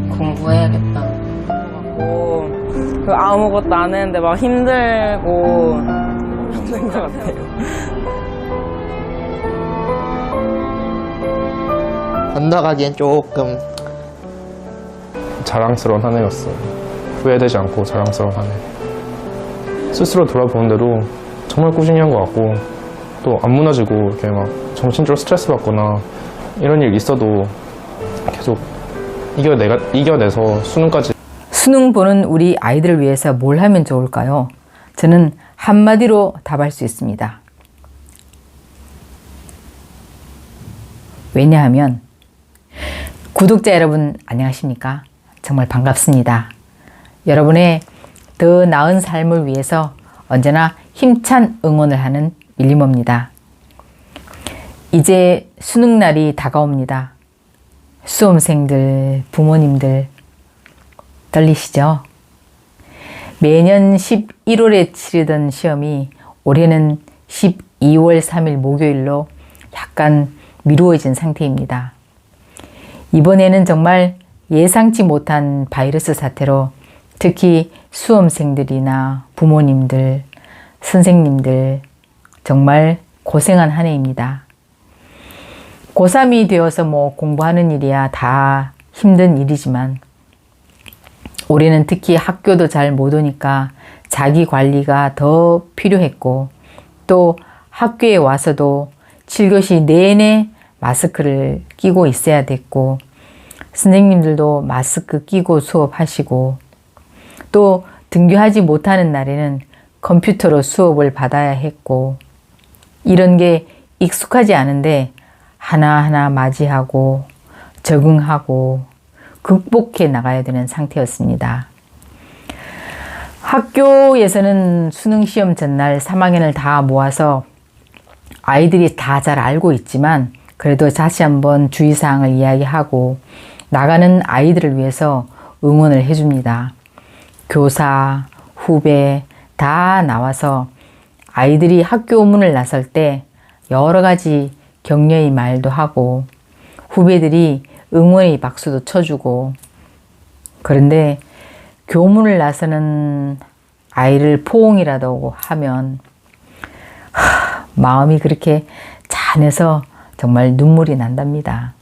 공부해야겠다. 그 아무것도 안 했는데 막 힘들고 힘든 것 같아요. 건너가기엔 조금 자랑스러운 한 해였어요. 후회되지 않고 자랑스러운 한 해. 스스로 돌아보는데도 정말 꾸준히 한 것 같고, 또 안 무너지고 이렇게 막 정신적으로 스트레스 받거나 이런 일 있어도 계속 이겨내서 수능까지. 수능 보는 우리 아이들을 위해서 뭘 하면 좋을까요? 저는 한마디로 답할 수 있습니다. 왜냐하면 구독자 여러분 안녕하십니까? 정말 반갑습니다. 여러분의 더 나은 삶을 위해서 언제나 힘찬 응원을 하는 밀리모입니다. 이제 수능날이 다가옵니다. 수험생들, 부모님들 떨리시죠? 매년 11월에 치르던 시험이 올해는 12월 3일 목요일로 약간 미루어진 상태입니다. 이번에는 정말 예상치 못한 바이러스 사태로 특히 수험생들이나 부모님들, 선생님들 정말 고생한 한 해입니다. 고3이 되어서 뭐 공부하는 일이야 다 힘든 일이지만 올해는 특히 학교도 잘 못 오니까 자기 관리가 더 필요했고, 또 학교에 와서도 7교시 내내 마스크를 끼고 있어야 됐고, 선생님들도 마스크 끼고 수업하시고, 또 등교하지 못하는 날에는 컴퓨터로 수업을 받아야 했고, 이런 게 익숙하지 않은데 하나하나 맞이하고 적응하고 극복해 나가야 되는 상태였습니다. 학교에서는 수능시험 전날 3학년을 다 모아서 아이들이 다 잘 알고 있지만 그래도 다시 한번 주의사항을 이야기하고 나가는 아이들을 위해서 응원을 해줍니다. 교사, 후배 다 나와서 아이들이 학교 문을 나설 때 여러 가지 격려의 말도 하고 후배들이 응원의 박수도 쳐주고, 그런데 교문을 나서는 아이를 포옹이라도 하면 마음이 그렇게 잔해서 정말 눈물이 난답니다.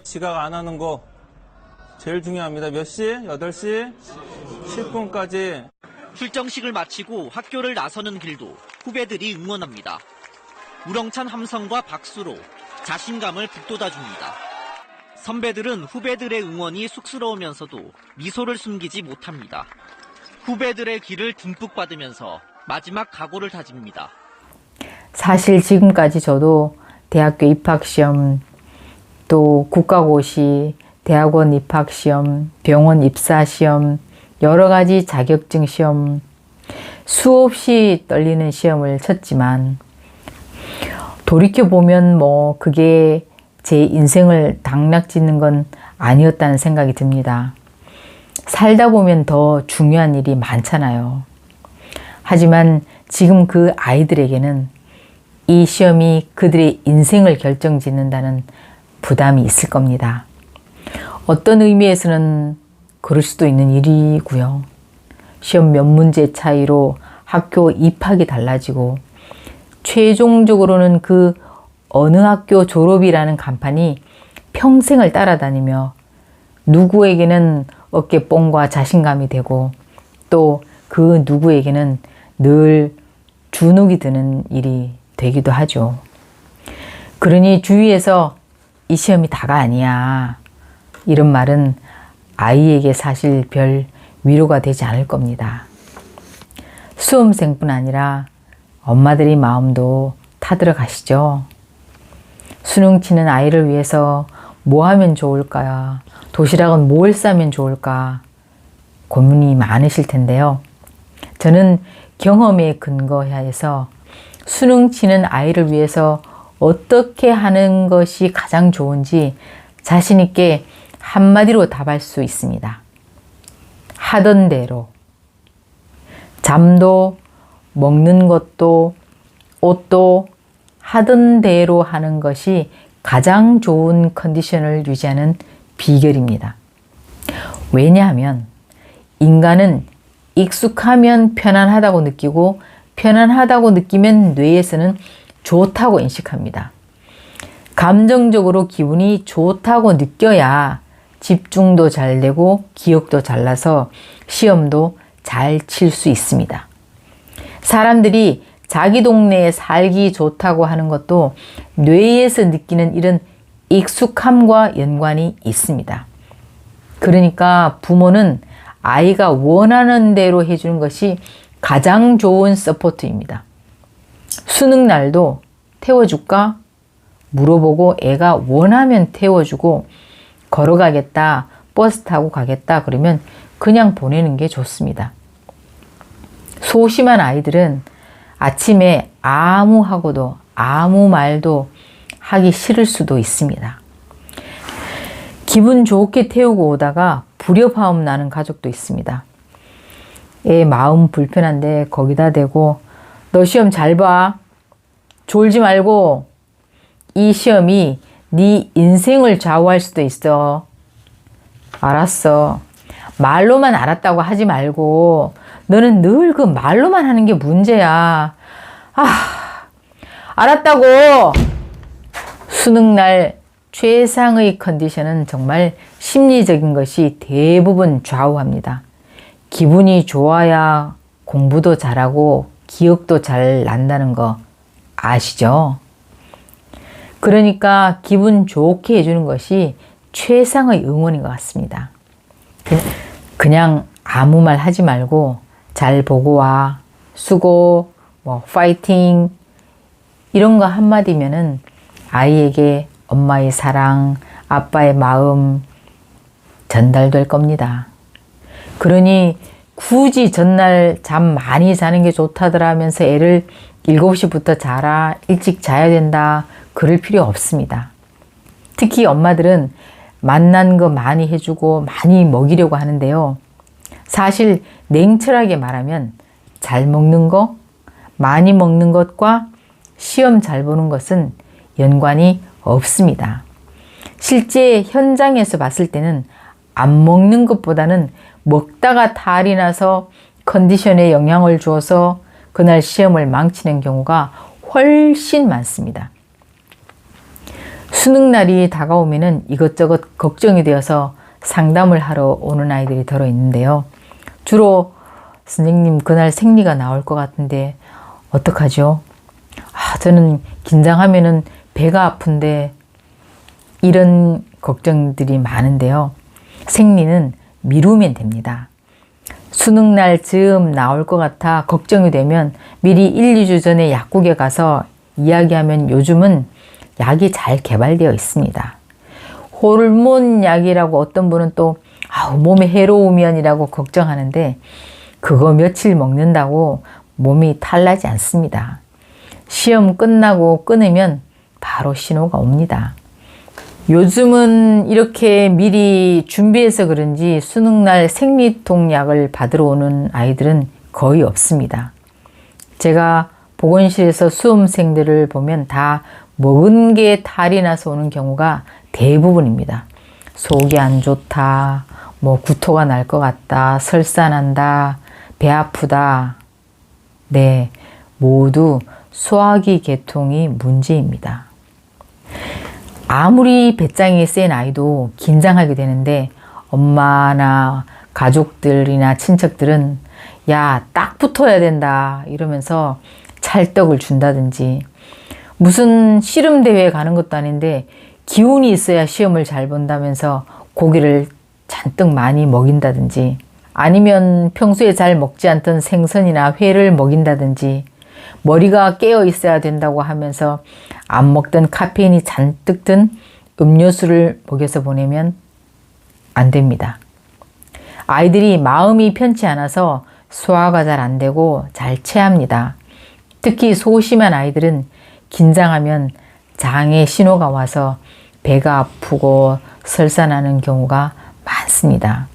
지각 안 하는 거 제일 중요합니다. 몇 시? 8시? 10분까지. 출정식을 마치고 학교를 나서는 길도 후배들이 응원합니다. 우렁찬 함성과 박수로 자신감을 북돋아줍니다. 선배들은 후배들의 응원이 쑥스러우면서도 미소를 숨기지 못합니다. 후배들의 길을 듬뿍 받으면서 마지막 각오를 다집니다. 사실 지금까지 저도 대학교 입학시험, 또 국가고시, 대학원 입학시험, 병원 입사시험, 여러 가지 자격증 시험, 수없이 떨리는 시험을 쳤지만 돌이켜보면 뭐 그게 제 인생을 당락짓는 건 아니었다는 생각이 듭니다. 살다 보면 더 중요한 일이 많잖아요. 하지만 지금 그 아이들에게는 이 시험이 그들의 인생을 결정짓는다는 부담이 있을 겁니다. 어떤 의미에서는 그럴 수도 있는 일이고요. 시험 몇 문제 차이로 학교 입학이 달라지고 최종적으로는 그 어느 학교 졸업이라는 간판이 평생을 따라다니며 누구에게는 어깨뽕과 자신감이 되고 또 그 누구에게는 늘 주눅이 드는 일이 되기도 하죠. 그러니 주위에서 이 시험이 다가 아니야, 이런 말은 아이에게 사실 별 위로가 되지 않을 겁니다. 수험생뿐 아니라 엄마들의 마음도 타들어 가시죠. 수능 치는 아이를 위해서 뭐 하면 좋을까? 도시락은 뭘 싸면 좋을까? 고민이 많으실 텐데요. 저는 경험에 근거해서 수능 치는 아이를 위해서 어떻게 하는 것이 가장 좋은지 자신 있게 한마디로 답할 수 있습니다. 하던 대로. 잠도, 먹는 것도, 옷도 하던 대로 하는 것이 가장 좋은 컨디션을 유지하는 비결입니다. 왜냐하면 인간은 익숙하면 편안하다고 느끼고 편안하다고 느끼면 뇌에서는 좋다고 인식합니다. 감정적으로 기분이 좋다고 느껴야 집중도 잘 되고 기억도 잘 나서 시험도 잘 칠 수 있습니다. 사람들이 자기 동네에 살기 좋다고 하는 것도 뇌에서 느끼는 이런 익숙함과 연관이 있습니다. 그러니까 부모는 아이가 원하는 대로 해주는 것이 가장 좋은 서포트입니다. 수능날도 태워줄까? 물어보고 애가 원하면 태워주고 걸어가겠다, 버스 타고 가겠다 그러면 그냥 보내는 게 좋습니다. 소심한 아이들은 아침에 아무 말도 하기 싫을 수도 있습니다. 기분 좋게 태우고 오다가 불협화음 나는 가족도 있습니다. 애 마음 불편한데 거기다 대고 너 시험 잘 봐. 졸지 말고 이 시험이 네 인생을 좌우할 수도 있어. 알았어. 말로만 알았다고 하지 말고 너는 늘 그 말로만 하는 게 문제야. 알았다고. 수능날 최상의 컨디션은 정말 심리적인 것이 대부분 좌우합니다. 기분이 좋아야 공부도 잘하고 기억도 잘 난다는 거 아시죠? 그러니까 기분 좋게 해주는 것이 최상의 응원인 것 같습니다. 그냥 아무 말 하지 말고 잘 보고 와, 수고, 파이팅 이런 거 한마디면은 아이에게 엄마의 사랑, 아빠의 마음 전달될 겁니다. 그러니 굳이 전날 잠 많이 자는 게 좋다더라 하면서 애를 7시부터 자라, 일찍 자야 된다 그럴 필요 없습니다. 특히 엄마들은 맛난 거 많이 해주고 많이 먹이려고 하는데요. 사실 냉철하게 말하면 잘 먹는 거, 많이 먹는 것과 시험 잘 보는 것은 연관이 없습니다. 실제 현장에서 봤을 때는 안 먹는 것보다는 먹다가 탈이 나서 컨디션에 영향을 주어서 그날 시험을 망치는 경우가 훨씬 많습니다. 수능날이 다가오면은 이것저것 걱정이 되어서 상담을 하러 오는 아이들이 들어 있는데요. 주로 선생님 그날 생리가 나올 것 같은데 어떡하죠? 저는 긴장하면은 배가 아픈데 이런 걱정들이 많은데요. 생리는 미루면 됩니다. 수능날 즈음 나올 것 같아 걱정이 되면 미리 1, 2주 전에 약국에 가서 이야기하면 요즘은 약이 잘 개발되어 있습니다. 호르몬 약이라고 어떤 분은 또 몸에 해로우면이라고 걱정하는데 그거 며칠 먹는다고 몸이 탈나지 않습니다. 시험 끝나고 끊으면 바로 신호가 옵니다. 요즘은 이렇게 미리 준비해서 그런지 수능날 생리통 약을 받으러 오는 아이들은 거의 없습니다. 제가 보건실에서 수험생들을 보면 다 먹은 게 탈이 나서 오는 경우가 대부분입니다. 속이 안 좋다, 구토가 날 것 같다, 설사난다, 배 아프다. 네, 모두 소화기 계통이 문제입니다. 아무리 배짱이 센 아이도 긴장하게 되는데 엄마나 가족들이나 친척들은 야, 딱 붙어야 된다 이러면서 찰떡을 준다든지 무슨 씨름대회에 가는 것도 아닌데 기운이 있어야 시험을 잘 본다면서 고기를 잔뜩 많이 먹인다든지 아니면 평소에 잘 먹지 않던 생선이나 회를 먹인다든지 머리가 깨어 있어야 된다고 하면서 안 먹던 카페인이 잔뜩 든 음료수를 먹여서 보내면 안 됩니다. 아이들이 마음이 편치 않아서 소화가 잘 안 되고 잘 체합니다. 특히 소심한 아이들은 긴장하면 장에 신호가 와서 배가 아프고 설사나는 경우가 많습니다.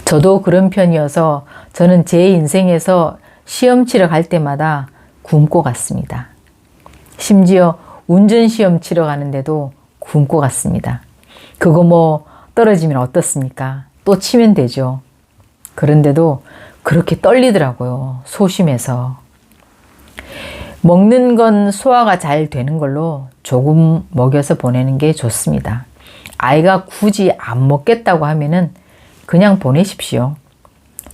저도 그런 편이어서 저는 제 인생에서 시험 치러 갈 때마다 굶고 갔습니다. 심지어 운전시험 치러 가는데도 굶고 갔습니다. 그거 뭐 떨어지면 어떻습니까? 또 치면 되죠. 그런데도 그렇게 떨리더라고요. 소심해서. 먹는 건 소화가 잘 되는 걸로 조금 먹여서 보내는 게 좋습니다. 아이가 굳이 안 먹겠다고 하면은 그냥 보내십시오.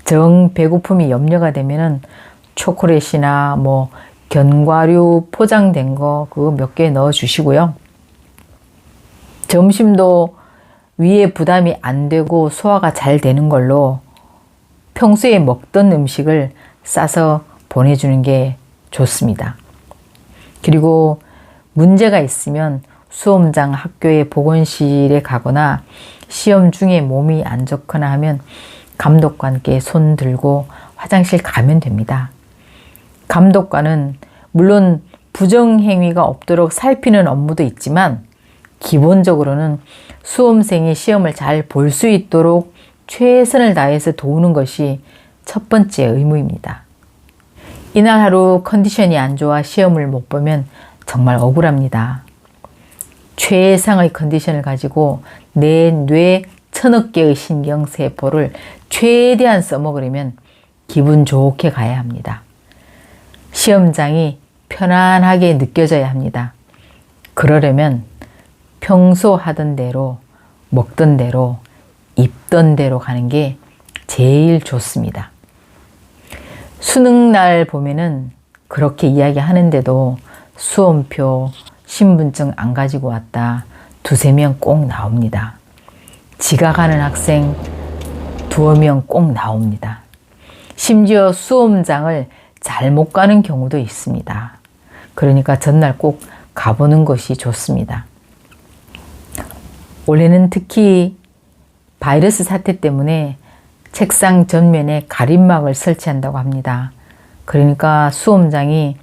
정 배고픔이 염려가 되면은 초콜릿이나 뭐 견과류 포장된 거 그거 몇 개 넣어 주시고요. 점심도 위에 부담이 안 되고 소화가 잘 되는 걸로 평소에 먹던 음식을 싸서 보내주는 게 좋습니다. 그리고 문제가 있으면 수험장 학교의 보건실에 가거나 시험 중에 몸이 안 좋거나 하면 감독관께 손 들고 화장실 가면 됩니다. 감독관은 물론 부정행위가 없도록 살피는 업무도 있지만 기본적으로는 수험생이 시험을 잘 볼 수 있도록 최선을 다해서 도우는 것이 첫 번째 의무입니다. 이날 하루 컨디션이 안 좋아 시험을 못 보면 정말 억울합니다. 최상의 컨디션을 가지고 내 뇌 1000억 개의 신경세포를 최대한 써먹으려면 기분 좋게 가야 합니다. 시험장이 편안하게 느껴져야 합니다. 그러려면 평소 하던 대로, 먹던 대로, 입던 대로 가는 게 제일 좋습니다. 수능날 보면은 그렇게 이야기하는데도 수험표, 신분증 안 가지고 왔다. 2~3명 꼭 나옵니다. 지각하는 학생 2~명 꼭 나옵니다. 심지어 수험장을 잘못 가는 경우도 있습니다. 그러니까 전날 꼭 가보는 것이 좋습니다. 올해는 특히 바이러스 사태 때문에 책상 전면에 가림막을 설치한다고 합니다. 그러니까 수험장이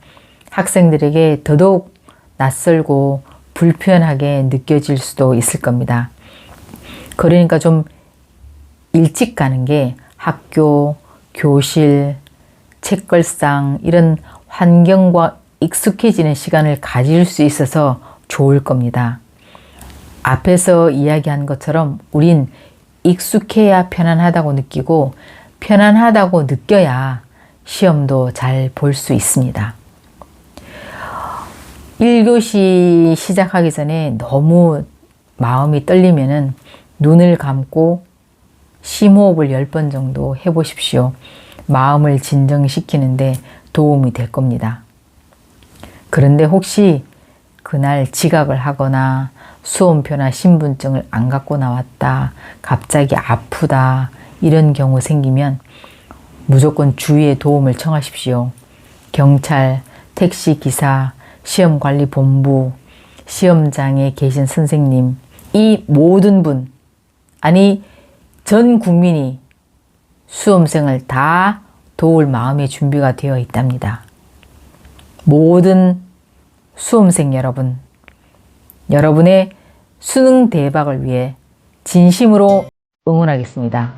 학생들에게 더더욱 낯설고 불편하게 느껴질 수도 있을 겁니다. 그러니까 좀 일찍 가는 게 학교, 교실, 책걸상 이런 환경과 익숙해지는 시간을 가질 수 있어서 좋을 겁니다. 앞에서 이야기한 것처럼 우린 익숙해야 편안하다고 느끼고 편안하다고 느껴야 시험도 잘 볼 수 있습니다. 1교시 시작하기 전에 너무 마음이 떨리면은 눈을 감고 심호흡을 10번 정도 해보십시오. 마음을 진정시키는데 도움이 될 겁니다. 그런데 혹시 그날 지각을 하거나 수험표나 신분증을 안 갖고 나왔다, 갑자기 아프다 이런 경우 생기면 무조건 주위의 도움을 청하십시오. 경찰, 택시기사, 시험관리본부, 시험장에 계신 선생님, 이 모든 분, 아니 전 국민이 수험생을 다 도울 마음의 준비가 되어 있답니다. 모든 수험생 여러분, 여러분의 수능 대박을 위해 진심으로 응원하겠습니다.